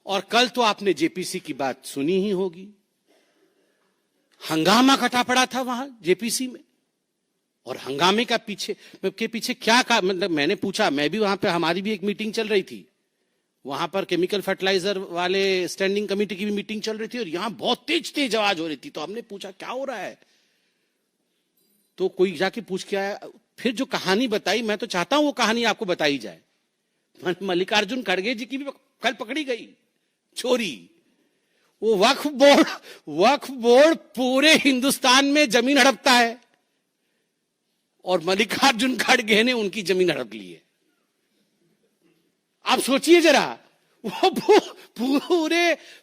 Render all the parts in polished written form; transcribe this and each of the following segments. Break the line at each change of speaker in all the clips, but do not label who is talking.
और कल तो आपने जेपीसी की बात सुनी ही होगी। हंगामा कटा पड़ा था वहां जेपीसी में, और हंगामे का पीछे क्या मतलब मैंने पूछा, मैं भी वहां पे, हमारी भी एक मीटिंग चल रही थी वहां पर, केमिकल फर्टिलाइजर वाले स्टैंडिंग कमेटी की भी मीटिंग चल रही थी, और यहां बहुत तेज आवाज हो रही थी। तो हमने पूछा क्या हो रहा है, तो कोई जाके पूछ के आया, फिर जो कहानी बताई, मैं तो चाहता हूं वो कहानी आपको बताई जाए। मल्लिकार्जुन खड़गे जी की भी कल पकड़ी गई चोरी। वो वक्फ बोर्ड पूरे हिंदुस्तान में जमीन हड़पता है, और मल्लिकार्जुन खड़गे ने उनकी जमीन हड़प ली है। आप सोचिए जरा, वो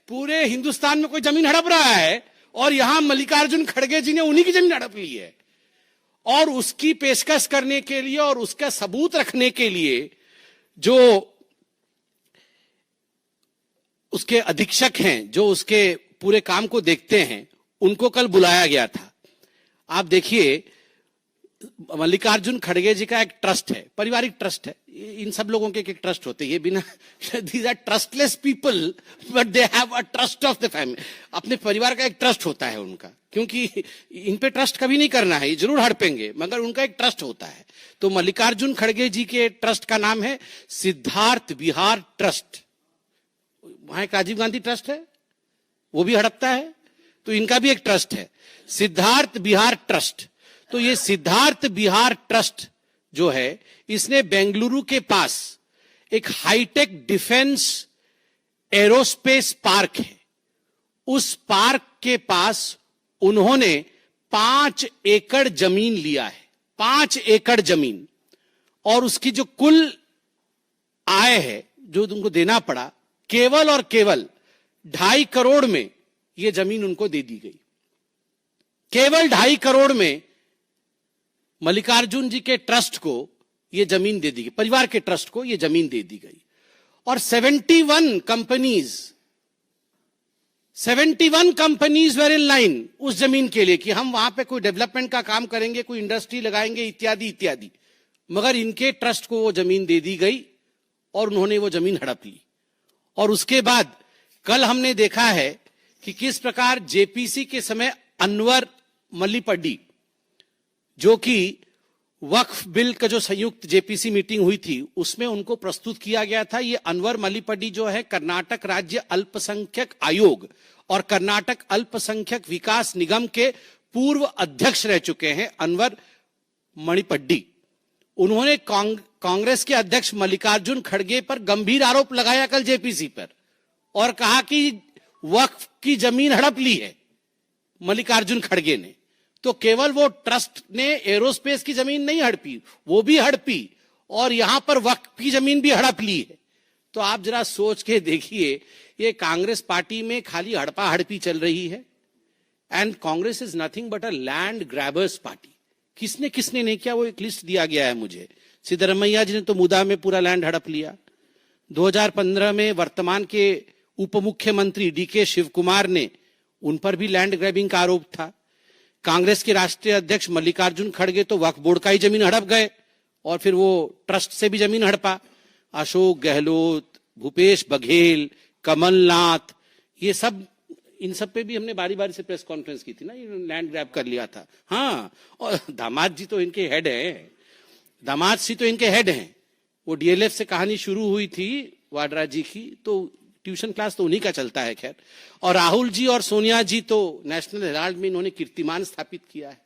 पूरे हिंदुस्तान में कोई जमीन हड़प रहा है, और यहां मल्लिकार्जुन खड़गे जी ने उन्हीं की जमीन हड़प ली है। और उसकी पेशकश करने के लिए और उसका सबूत रखने के लिए जो उसके अधीक्षक हैं, जो उसके पूरे काम को देखते हैं, उनको कल बुलाया गया था। आप देखिए, मल्लिकार्जुन खड़गे जी का एक ट्रस्ट है, पारिवारिक ट्रस्ट है। इन सब लोगों के एक ट्रस्ट होते हैं, ये बिना, these are trustless people but they have a trust of the family. अपने परिवार का एक ट्रस्ट होता है उनका, क्योंकि इन पे ट्रस्ट कभी नहीं करना है, ये जरूर हड़पेंगे, मगर उनका एक ट्रस्ट होता है। तो मल्लिकार्जुन खड़गे जी के ट्रस्ट का नाम है सिद्धार्थ विहार ट्रस्ट। वहां एक राजीव गांधी ट्रस्ट है, वो भी हड़पता है, तो इनका भी एक ट्रस्ट है, सिद्धार्थ विहार ट्रस्ट। तो ये सिद्धार्थ विहार ट्रस्ट जो है, इसने बेंगलुरु के पास एक हाईटेक डिफेंस एरोस्पेस पार्क है, उस पार्क के पास उन्होंने 5 एकड़ जमीन लिया है, 5 एकड़ जमीन, और उसकी जो कुल आय है जो उनको देना पड़ा, केवल और केवल 2.5 करोड़ में यह जमीन उनको दे दी गई। केवल 2.5 करोड़ में मल्लिकार्जुन जी के ट्रस्ट को यह जमीन दे दी गई, परिवार के ट्रस्ट को यह जमीन दे दी गई। और 71 कंपनीज वर इन लाइन उस जमीन के लिए कि हम वहां पे कोई डेवलपमेंट का काम करेंगे, कोई इंडस्ट्री लगाएंगे, इत्यादि इत्यादि। मगर इनके ट्रस्ट को वो जमीन दे दी गई और उन्होंने वो जमीन हड़प ली। और उसके बाद कल हमने देखा है कि किस प्रकार जेपीसी के समय अनवर मल्लीपड्डी, जो कि वक्फ बिल का जो संयुक्त जेपीसी मीटिंग हुई थी, उसमें उनको प्रस्तुत किया गया था। ये अनवर मल्लीपड्डी जो है, कर्नाटक राज्य अल्पसंख्यक आयोग और कर्नाटक अल्पसंख्यक विकास निगम के पूर्व अध्यक्ष रह चुके हैं, अनवर मणिपड्डी। उन्होंने कांग्रेस के अध्यक्ष मल्लिकार्जुन खड़गे पर गंभीर आरोप लगाया कल जेपीसी पर, और कहा कि वक्फ की जमीन हड़प ली है मल्लिकार्जुन खड़गे ने। तो केवल वो ट्रस्ट ने एरोस्पेस की जमीन नहीं हड़पी, वो भी हड़पी, और यहां पर वक्फ की जमीन भी हड़प ली है। तो आप जरा सोच के देखिए, ये कांग्रेस पार्टी में खाली हड़पा हड़पी चल रही है। And Congress is nothing but a land grabbers party. किसने किसने नहीं किया, वो एक लिस्ट दिया गया है मुझे। सिद्धरमैया जी ने तो मुदा में पूरा लैंड हड़प लिया। 2015 में वर्तमान के उप मुख्यमंत्री डीके शिव कुमार ने, उन पर भी लैंड ग्रैबिंग का आरोप था। कांग्रेस के राष्ट्रीय अध्यक्ष मल्लिकार्जुन खड़गे तो वक्फ बोर्ड का ही जमीन हड़प गए, और फिर वो ट्रस्ट से भी जमीन हड़पा। अशोक गहलोत, भूपेश बघेल, कमलनाथ, ये सब, इन सब पे भी हमने बारी बारी से प्रेस कॉन्फ्रेंस की थी ना, लैंड ग्रैब कर लिया था। हाँ, और दामाद जी तो इनके हेड हैं, दामाद जी तो इनके हेड हैं। वो डीएलएफ से कहानी शुरू हुई थी वाड्रा जी की, तो ट्यूशन क्लास तो उन्हीं का चलता है खैर। और राहुल जी और सोनिया जी तो नेशनल हेराल्ड में इन्होंने कीर्तिमान स्थापित किया है।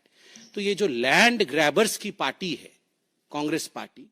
तो ये जो लैंड ग्रैबर्स की पार्टी है कांग्रेस पार्टी,